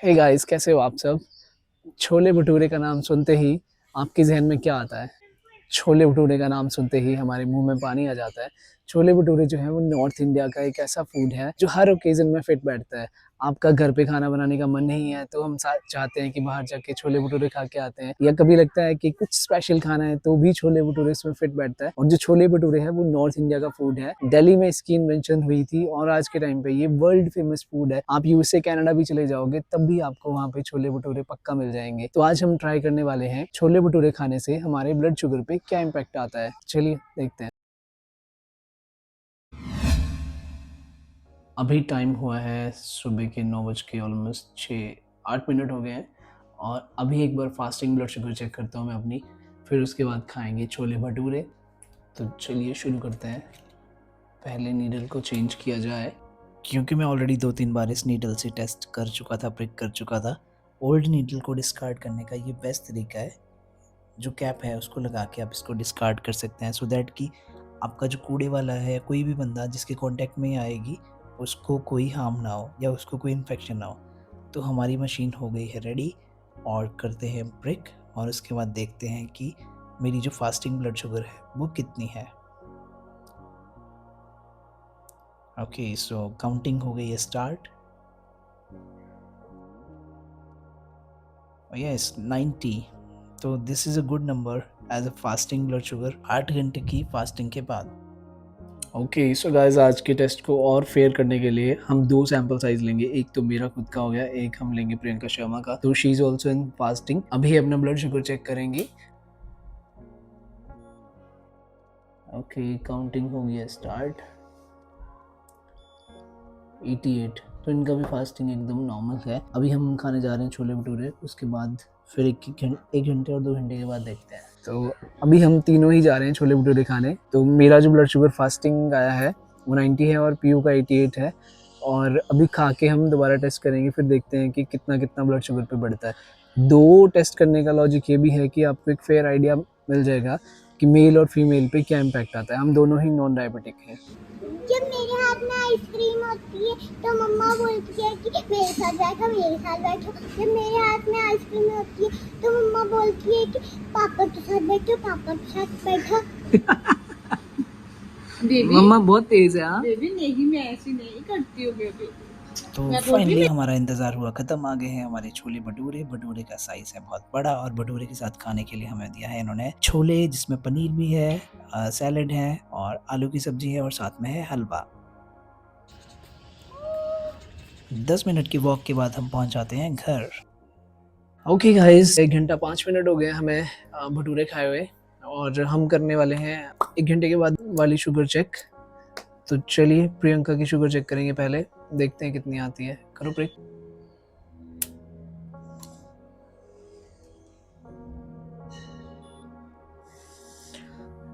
Hey guys, कैसे हो आप सब। छोले भटूरे का नाम सुनते ही आपके जहन में क्या आता है? छोले भटूरे का नाम सुनते ही हमारे मुंह में पानी आ जाता है। छोले भटूरे जो है वो नॉर्थ इंडिया का एक ऐसा फूड है जो हर ओकेजन में फिट बैठता है। आपका घर पे खाना बनाने का मन नहीं है तो हम चाहते हैं कि बाहर जाके छोले भटूरे खा के आते हैं, या कभी लगता है कि कुछ स्पेशल खाना है तो भी छोले भटूरे इसमें फिट बैठता है। और जो छोले भटूरे है वो नॉर्थ इंडिया का फूड है। दिल्ली में इसकी इन्वेंशन हुई थी और आज के टाइम पे ये वर्ल्ड फेमस फूड है। आप यूएसए कनाडा भी चले जाओगे तब भी आपको वहाँ पे छोले भटूरे पक्का मिल जाएंगे। तो आज हम ट्राई करने वाले हैं छोले भटूरे खाने से हमारे ब्लड शुगर पे क्या इम्पैक्ट आता है। चलिए देखते हैं। अभी टाइम हुआ है सुबह के 9 बज के ऑलमोस्ट 6-8 मिनट हो गए हैं। और अभी एक बार फास्टिंग ब्लड शुगर चेक करता हूँ मैं अपनी, फिर उसके बाद खाएंगे छोले भटूरे। तो चलिए शुरू करते हैं। पहले नीडल को चेंज किया जाए, क्योंकि मैं ऑलरेडी 2-3 बार इस नीडल से टेस्ट कर चुका था, प्रिक कर चुका था। ओल्ड नीडल को डिस्कार्ड करने का ये बेस्ट तरीका है। जो कैप है उसको लगा के आप इसको डिस्कार्ड कर सकते हैं, सो दैट कि आपका जो कूड़े वाला है, कोई भी बंदा जिसके कांटेक्ट में आएगी उसको कोई हार्म ना हो या उसको कोई इन्फेक्शन ना हो। तो हमारी मशीन हो गई है रेडी और करते हैं ब्रेक, और उसके बाद देखते हैं कि मेरी जो फास्टिंग ब्लड शुगर है वो कितनी है। ओके, सो काउंटिंग हो गई है स्टार्ट। यस, 90। तो this is a good number as a fasting blood sugar 8 घंटे की फास्टिंग के बाद। ओके सो गाइस, आज के टेस्ट को और फेयर करने के लिए हम 2 सैंपल साइज लेंगे। एक तो मेरा खुद का हो गया, एक हम लेंगे प्रियंका शर्मा का। तो she is also in fasting. अभी अपना ब्लड शुगर चेक करेंगे। ओके, काउंटिंग हो गया स्टार्ट। 88। तो इनका भी फास्टिंग एकदम नॉर्मल है। अभी हम खाने जा रहे हैं छोले भटूरे, उसके बाद फिर 1 घंटे और 2 घंटे के बाद देखते हैं। तो अभी हम तीनों ही जा रहे हैं छोले भटूरे खाने। तो मेरा जो ब्लड शुगर फास्टिंग आया है वो 90 है और पीयू का 88 है। और अभी खा के हम दोबारा टेस्ट करेंगे, फिर देखते हैं कि कितना कितना ब्लड शुगर पे बढ़ता है। 2 टेस्ट करने का लॉजिक ये भी है कि आपको एक फेयर आइडिया मिल जाएगा कि मेल और फीमेल पे क्या इम्पैक्ट आता है। हम दोनों ही नॉन डायबिटिक हैं। जब मेरे हाथ में आइसक्रीम होती है तो मम्मा बोलती है कि मेरे साथ बैठो, मेरे साथ बैठो। जब मेरे हाथ में आइसक्रीम होती है तो मम्मा बोलती है कि पापा के साथ बैठो, पापा के साथ बैठो। बेबी मम्मा बहुत तेज है। बेबी नहीं, मैं ऐसी नहीं करती हूँ बेबी। तो फाइनली हमारा इंतज़ार हुआ ख़त्म। आ गए हैं हमारे छोले भटूरे। भटूरे का साइज़ है बहुत बड़ा, और भटूरे के साथ खाने के लिए हमें दिया है इन्होंने छोले, जिसमें पनीर भी है, सैलेड है और आलू की सब्जी है और साथ में है हलवा। 10 मिनट की वॉक के बाद हम पहुंच जाते हैं घर। ओके गाइस, 1 घंटा 5 मिनट हो गए हमें भटूरे खाए हुए, और हम करने वाले हैं 1 घंटे के बाद वाली शुगर चेक। तो चलिए प्रियंका की शुगर चेक करेंगे पहले, देखते हैं कितनी आती है। करो प्रिय।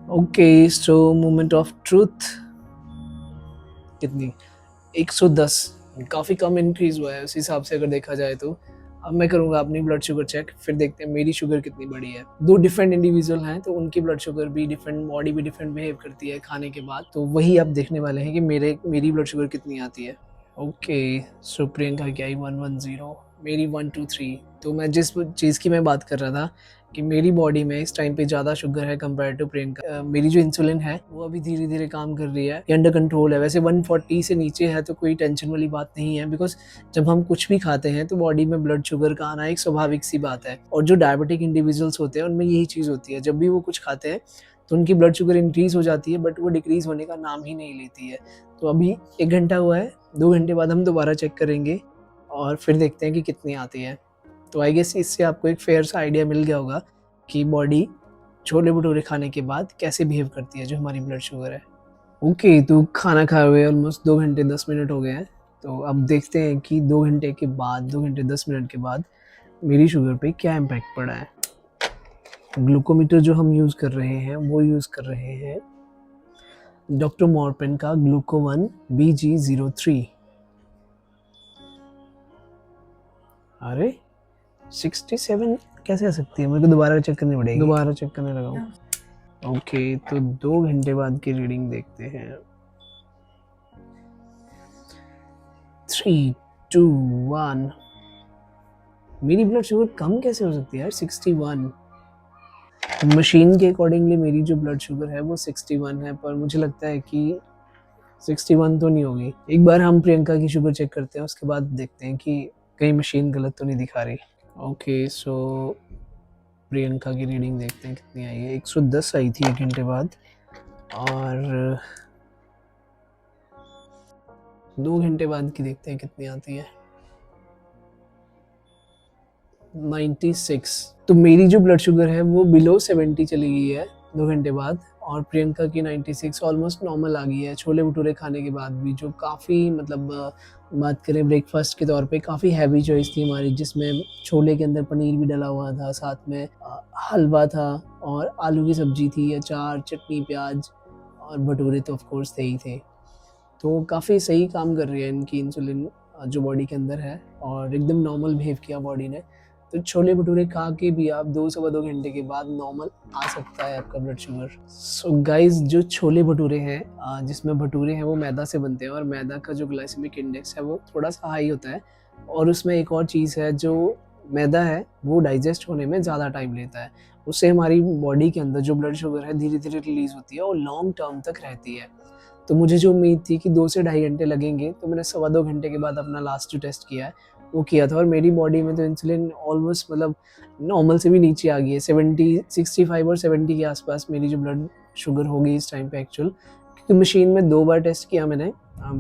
Okay, so moment of truth. कितनी? 110। काफ़ी कम इंक्रीज हुआ है उस हिसाब से अगर देखा जाए तो। अब मैं करूँगा अपनी ब्लड शुगर चेक, फिर देखते हैं मेरी शुगर कितनी बड़ी है। 2 डिफरेंट इंडिविजुअल हैं तो उनकी ब्लड शुगर भी डिफरेंट, बॉडी भी डिफरेंट बिहेव करती है खाने के बाद। तो वही अब देखने वाले हैं कि मेरी ब्लड शुगर कितनी आती है। ओके, सो प्रियंका की आई 110, मेरी 123। तो मैं जिस चीज़ की मैं बात कर रहा था कि मेरी बॉडी में इस टाइम पे ज़्यादा शुगर है कंपेयर टू प्रियंका। मेरी जो इंसुलिन है वो अभी धीरे धीरे काम कर रही है, ये अंडर कंट्रोल है। वैसे 140 से नीचे है तो कोई टेंशन वाली बात नहीं है, बिकॉज जब हम कुछ भी खाते हैं तो बॉडी में ब्लड शुगर का आना एक स्वाभाविक सी बात है। और जो डायबिटिक इंडिविजुअल्स होते हैं उनमें यही चीज़ होती है, जब भी वो कुछ खाते हैं तो उनकी ब्लड शुगर इंक्रीज हो जाती है, बट वो डिक्रीज होने का नाम ही नहीं लेती है। तो अभी 1 घंटा हुआ है, 2 घंटे बाद हम दोबारा चेक करेंगे और फिर देखते हैं कि कितनी आती है। तो आई गेस इससे आपको एक फेयर सा आइडिया मिल गया होगा कि बॉडी छोले भटूरे खाने के बाद कैसे बिहेव करती है जो हमारी ब्लड शुगर है। ओके, तो खाना खाए हुए ऑलमोस्ट 2 घंटे 10 मिनट हो गए हैं। तो अब देखते हैं कि 2 घंटे के बाद, 2 घंटे 10 मिनट के बाद मेरी शुगर पे क्या इम्पैक्ट पड़ा है। ग्लूकोमीटर जो हम यूज़ कर रहे हैं वो यूज़ कर रहे हैं डॉक्टर मॉर्पेन का ग्लूको1 BG03। अरे 67 कैसे आ सकती है? मेरे को दोबारा चेक करनी पड़ेगी। दोबारा चेक करने लगा हूँ। ओके, तो 2 घंटे बाद की रीडिंग देखते हैं। 3, 2, 1। मेरी ब्लड शुगर कम कैसे हो सकती है यार 61। मशीन के अकॉर्डिंगली मेरी जो ब्लड शुगर है वो 61 है, पर मुझे लगता है कि 61 तो नहीं होगी। एक बार हम प्रियंका की शुगर चेक करते हैं, उसके बाद देखते हैं कि कहीं मशीन गलत तो नहीं दिखा रही। ओके सो प्रियंका की रीडिंग देखते हैं कितनी आई है। 110 आई थी 1 घंटे बाद, और 2 घंटे बाद की देखते हैं कितनी आती है। 96। तो मेरी जो ब्लड शुगर है वो बिलो 70 चली गई है 2 घंटे बाद, और प्रियंका की 96 ऑलमोस्ट नॉर्मल आ गई है छोले भटूरे खाने के बाद भी, जो काफ़ी मतलब बात करें ब्रेकफास्ट के तौर पे काफ़ी हैवी चॉइस थी हमारी, जिसमें छोले के अंदर पनीर भी डला हुआ था, साथ में हलवा था और आलू की सब्जी थी, अचार, चटनी, प्याज, और भटूरे तो ऑफ कोर्स थे ही थे। तो काफ़ी सही काम कर रही है इनकी इंसुलिन जो बॉडी के अंदर है, और एकदम नॉर्मल बिहेव किया बॉडी ने। तो छोले भटूरे खा के भी आप 2 सवा 2 घंटे के बाद नॉर्मल आ सकता है आपका ब्लड शुगर। सो गाइस, जो छोले भटूरे हैं जिसमें भटूरे हैं वो मैदा से बनते हैं, और मैदा का जो ग्लाइसेमिक इंडेक्स है वो थोड़ा सा हाई होता है, और उसमें एक और चीज़ है, जो मैदा है वो डाइजेस्ट होने में ज़्यादा टाइम लेता है। उससे हमारी बॉडी के अंदर जो ब्लड शुगर है धीरे धीरे रिलीज़ होती है और लॉन्ग टर्म तक रहती है। तो मुझे जो उम्मीद थी कि 2 से ढाई घंटे लगेंगे, तो मैंने सवा 2 घंटे के बाद अपना लास्ट जो टेस्ट किया है वो किया था, और मेरी बॉडी में तो इंसुलिन ऑलमोस्ट मतलब नॉर्मल से भी नीचे आ गई है। 70, 65 और 70 के आसपास मेरी जो ब्लड शुगर हो गई इस टाइम पे एक्चुअल, क्योंकि मशीन में 2 बार टेस्ट किया मैंने।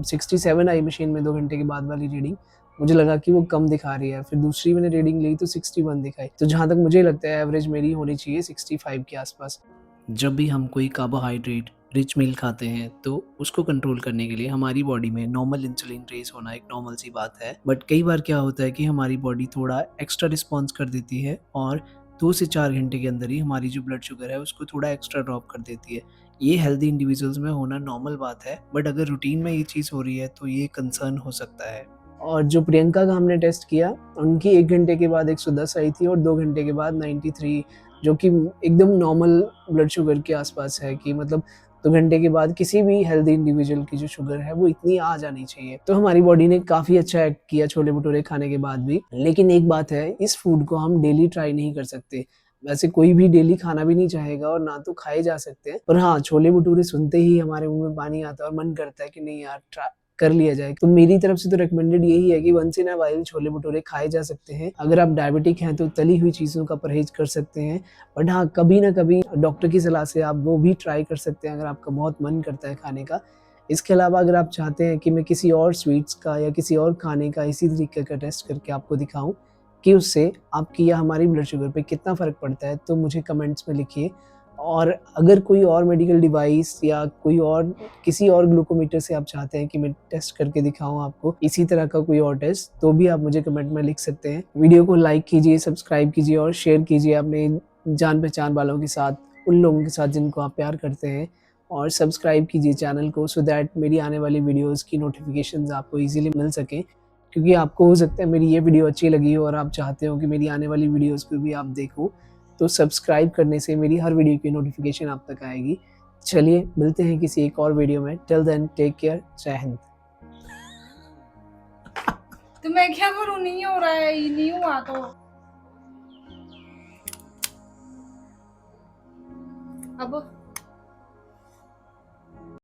67 आई मशीन में 2 घंटे के बाद वाली रीडिंग, मुझे लगा कि वो कम दिखा रही है। फिर दूसरी मैंने रीडिंग ली तो 61 दिखाई। तो जहाँ तक मुझे लगता है एवरेज मेरी होनी चाहिए 65 के आसपास। जब भी हम कोई कार्बोहाइड्रेट रिच मील खाते हैं तो उसको कंट्रोल करने के लिए हमारी बॉडी में नॉर्मल इंसुलिन रेस होना एक नॉर्मल सी बात है, बट कई बार क्या होता है कि हमारी बॉडी थोड़ा एक्स्ट्रा रिस्पॉन्स कर देती है, और 2 से 4 घंटे के अंदर ही हमारी जो ब्लड शुगर है उसको थोड़ा एक्स्ट्रा ड्रॉप कर देती है। ये हेल्दी इंडिविजुअल्स में होना नॉर्मल बात है, बट अगर रूटीन में ये चीज़ हो रही है तो ये कंसर्न हो सकता है। और जो प्रियंका का हमने टेस्ट किया, उनकी 1 घंटे के बाद 110 आई थी, और 2 घंटे के बाद 93, जो कि एकदम नॉर्मल ब्लड शुगर के आसपास है, कि मतलब 2 घंटे के बाद किसी भी हेल्दी इंडिविजुअल की जो शुगर है वो इतनी आ जानी चाहिए। तो हमारी बॉडी ने काफ़ी अच्छा एक्ट किया छोले भटूरे खाने के बाद भी। लेकिन एक बात है, इस फूड को हम डेली ट्राई नहीं कर सकते। वैसे कोई भी डेली खाना भी नहीं चाहेगा, और ना तो खाए जा सकते हैं। पर हाँ, छोले भटूरे सुनते ही हमारे मुँह में पानी आता है और मन करता है कि नहीं यार कर लिया जाए। तो मेरी तरफ से तो रिकमेंडेड यही है कि once in a while chole bhature खाए जा सकते हैं। अगर आप डायबिटिक हैं तो तली हुई चीज़ों का परहेज़ कर सकते हैं। बट हाँ, कभी ना कभी डॉक्टर की सलाह से आप वो भी ट्राई कर सकते हैं अगर आपका बहुत मन करता है खाने का। इसके अलावा अगर आप चाहते हैं कि मैं किसी और स्वीट्स का या किसी और खाने का इसी तरीके का टेस्ट करके आपको दिखाऊँ कि उससे आपकी या हमारी ब्लड शुगर पे कितना फ़र्क पड़ता है, तो मुझे कमेंट्स में लिखिए। और अगर कोई और मेडिकल डिवाइस या कोई और किसी और ग्लूकोमीटर से आप चाहते हैं कि मैं टेस्ट करके दिखाऊँ आपको इसी तरह का कोई और टेस्ट, तो भी आप मुझे कमेंट में लिख सकते हैं। वीडियो को लाइक कीजिए, सब्सक्राइब कीजिए और शेयर कीजिए अपने जान-पहचान वालों के साथ, उन लोगों के साथ जिनको आप प्यार करते हैं। और सब्सक्राइब कीजिए चैनल को, सो दैट मेरी आने वाली वीडियोज़ की नोटिफ़िकेशंस आपको ईज़िली मिल सकें। क्योंकि आपको हो सकता है मेरी ये वीडियो अच्छी लगी हो और आप चाहते हो कि मेरी आने वाली वीडियोज़ को भी आप देखो, तो सब्सक्राइब करने से मेरी हर वीडियो की नोटिफ़िकेशन आप तक आएगी। चलिए मिलते हैं किसी एक और वीडियो में। टिल देन टेक केयर, जय हिंद। तो मैं क्या करूँ, नहीं हो रहा है, ये नहीं हुआ तो अब